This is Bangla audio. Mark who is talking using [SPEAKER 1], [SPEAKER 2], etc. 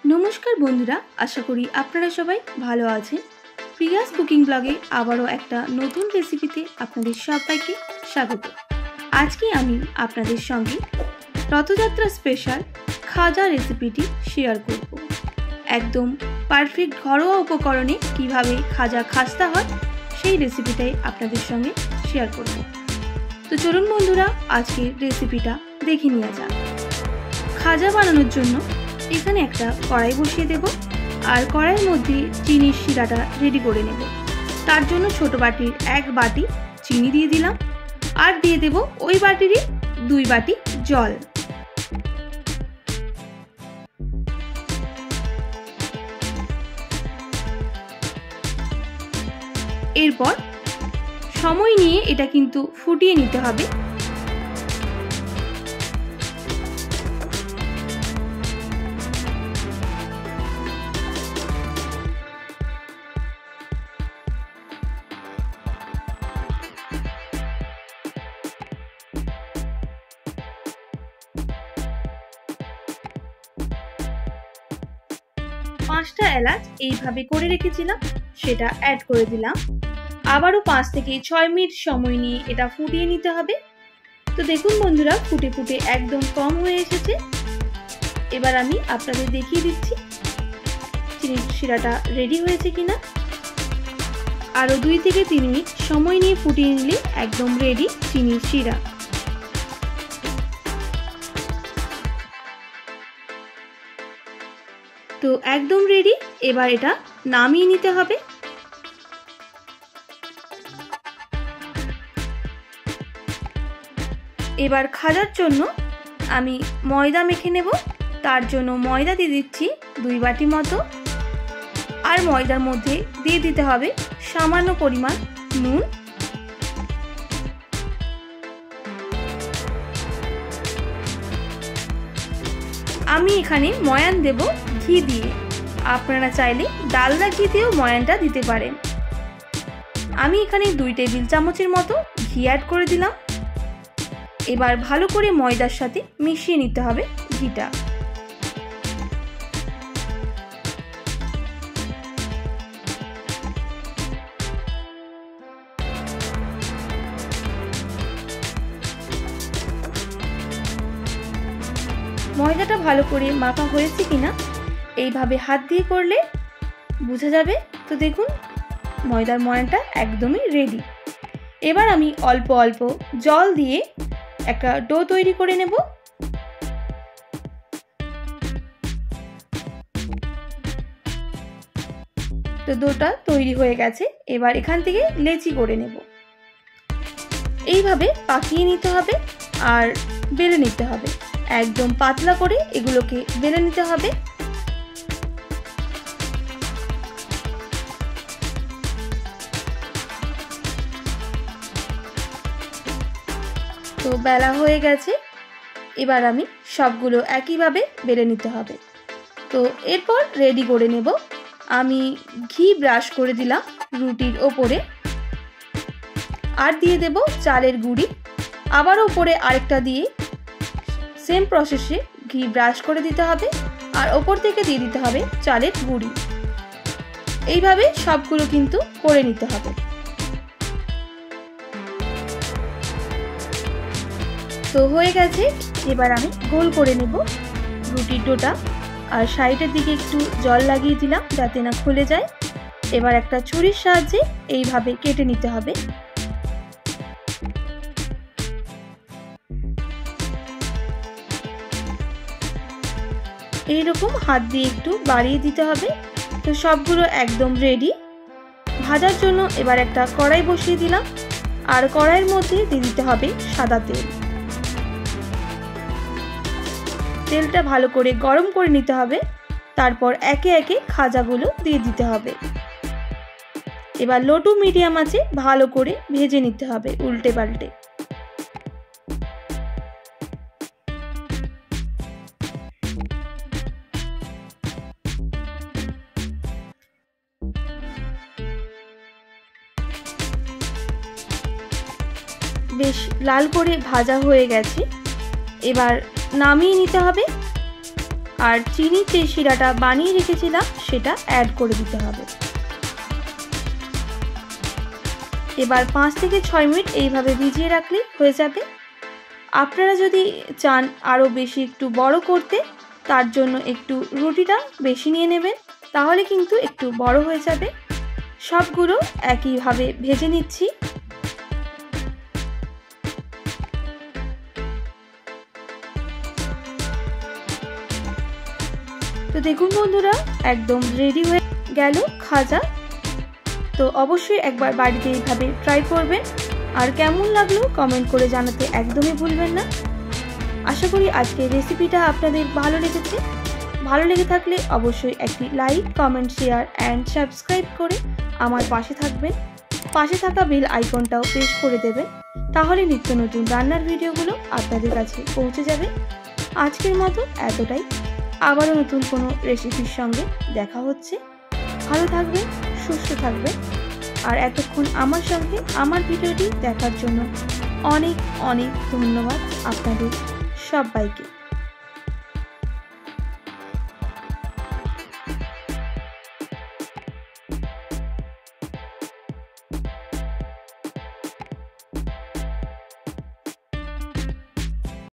[SPEAKER 1] नमस्कार बंधुरा आशा करी आपनारा सबाई भालो आछेन। प्रियास कुकिंग ब्लगे आबारो एकटा नतून रेसिपिते आपनादेर सबाइके स्वागत। आजके आमी आपनादेर संगे रथयात्रा स्पेशल खाजा रेसिपिटी शेयर करब। एकदम पारफेक्ट घरोया उपकरणे किभाबे खाजा खास्ता हय सेई रेसिपिटाई आपनादेर संगे शेयर करब। तो चलुन बंधुरा आजकेर रेसिपिटा देखे नेওয়া যাক। खाजा बानानोर जोन्नो एखाने एकटा कड़ाई बसिए देब और कड़ाइर मध्य चीनिर शिराटा रेडी करे नेब। तार जोन्नो छोटो बाटिर एक बाटी चीनी दिए दिलाम और दिए देब ओई बाटिरই 2 बाटी जल। एरपर समय निये एटा किन्तु फुटिए निते हबे। पाँचटा एलाच এইভাবে করে রেখেছিলাম সেটা অ্যাড করে দিলাম। আবারও 5 থেকে 6 মিনিট সময় নিয়ে এটা ফুটিয়ে নিতে হবে। তো দেখুন বন্ধুরা ফুটে ফুটে একদম কম হয়ে এসেছে। এবার আমি আপনাদের দেখিয়ে দিচ্ছি চিনির শিরাটা রেডি হয়েছে কিনা। আরো 2 থেকে 3 মিনিট সময় নিয়ে ফুটিয়ে নিলে একদম রেডি চিনির শিরা। तो एकदम रेडी। एबार एटा नामिए निते हबे। एबार खाजार जोन्नो आमी मयदा मेखे नेब। तार जोन्नो मयदा दिए दिচ্ছি 2 बाटी मतो और मयदार मध्य दिए दिते हबे सामान्य परिमाण नुन। आमी एखाने मयान देब घी दिए। आपनारा चाइले डालडा घी दिएও मयानटा दिते पारेन। आमी एखाने 2 टेबिल चामचेर मतो घी ऐड करे दिलाम। एबार भालो करे मयदार साथे मिशिए निते हबे घीटा। ময়দাটা ভালো করে মাখা হয়েছে কিনা এইভাবে হাত দিয়ে করলে বোঝা যাবে। তো দেখুন ময়দার ময়ানটা একদমই রেডি। এবার আমি অল্প অল্প জল দিয়ে একটা ডো তৈরি করে নেব। তো ডোটা তৈরি হয়ে গেছে। এবার এখান থেকে লেচি করে নেব। এইভাবে পাকিয়ে নিতে হবে আর বেলে নিতে হবে। एकदम पातला करे एगुलोके बेले निते हबे। तो बेला हये गेछे। एबार आमी सबगुलो एकई भावे बेले निते हबे। तो एरपर रेडी करे नेब। आमी घी ब्राश करे दिलाम रुटिर ओपरे आर दिए देब चालेर गुड़ी। आबार ओपरे आरेकटा दिए सेम प्रसेसे घी ब्राश करे दिते हबे और ओपर थेके दिए दिते हबे चालेर गुड़ी। এইভাবে সবগুলো কিন্তু করে নিতে হবে। তো হয়ে গেছে। এবার আমি গোল করে নেব রুটির ডোটা আর সাইডের দিকে একটু জল লাগিয়ে দিলাম যাতে না খুলে যায়। এবার একটা ছুরির সাহায্যে এইভাবে কেটে নিতে হবে। এইরকম হাত দিয়ে একটু বাড়িয়ে দিতে হবে। তো সবগুলো একদম রেডি। ভাজার জন্য এবার একটা কড়াই বসিয়ে দিলাম আর কড়াইয়ের মধ্যে দিয়ে দিতে হবে সাদা তেল। তেলটা ভালো করে গরম করে নিতে হবে। তারপর একে একে খাজাগুলো দিয়ে দিতে হবে। এবার লো টু মিডিয়াম আঁচে ভালো করে ভেজে নিতে হবে উল্টে পাল্টে। বেশ লাল করে ভাজা হয়ে গেছে। এবার নামিয়ে নিতে হবে আর চিনির যে শিরাটা বানিয়ে রেখেছিলাম সেটা অ্যাড করে দিতে হবে। এবার 5 থেকে 6 মিনিট এইভাবে ভিজিয়ে রাখলে হয়ে যাবে। আপনারা যদি চান আরও বেশি একটু বড় করতে, তার জন্য একটু রুটিটা বেশি নিয়ে নেবেন, তাহলে কিন্তু একটু বড় হয়ে যাবে। সবগুলো একইভাবে ভেজে নিচ্ছি। তো দেখুন বন্ধুরা, একদম রেডি হয়ে গেল খাজা। তো অবশ্যই একবার বাড়িতে এইভাবে ট্রাই করবেন, আর কেমন লাগলো কমেন্ট করে জানাতে একদমই ভুলবেন না। আশা করি আজকের রেসিপিটা আপনাদের ভালো লেগেছে। ভালো লেগে থাকলে অবশ্যই একটি like, comment, share and subscribe করে আমার পাশে থাকবেন। পাশে থাকা বেল আইকনটাও প্রেস করে দেবেন, তাহলে নিত্য নতুন রান্নার ভিডিওগুলো আপনাদের কাছে পৌঁছে যাবে। আজকের মতো এতটাই। আবারও নতুন কোনো রেসিপির সঙ্গে দেখা হচ্ছে। ভালো থাকবেন, সুস্থ থাকবেন, আর এতক্ষণ আমার সঙ্গে আমার ভিডিওটি দেখার জন্য অনেক অনেক ধন্যবাদ আপনাদের সবাইকে।